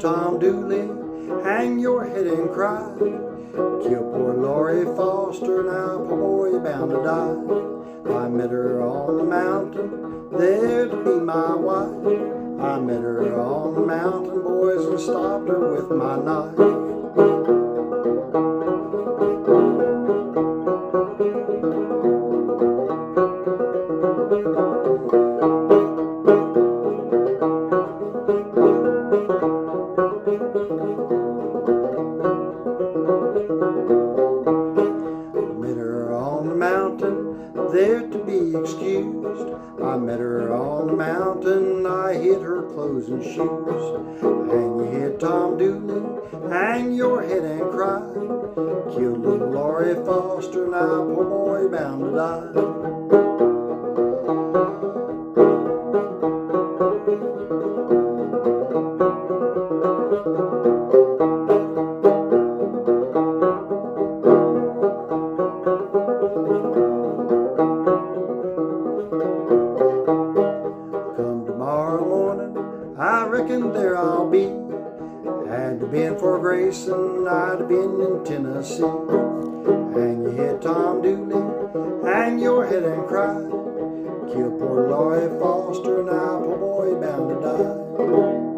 Tom Dooley, hang your head and cry. Kill poor Laurie Foster, now poor boy bound to die. I met her on the mountain, there to be my wife. I met her on the mountain, boys, and stopped her with my knife. Met her on the mountain, there to be excused. I met her on the mountain, I hid her clothes and shoes. Hang your head, Tom Dooley, hang your head and cry. Killed little Laurie Foster, now poor boy bound to die. Come tomorrow morning, I reckon there I'll be. Had to been for Grayson, I'd have been in Tennessee. Hang your head, Tom Dooley, hang your head and cry. Kill poor Laurie Foster, now poor boy bound to die.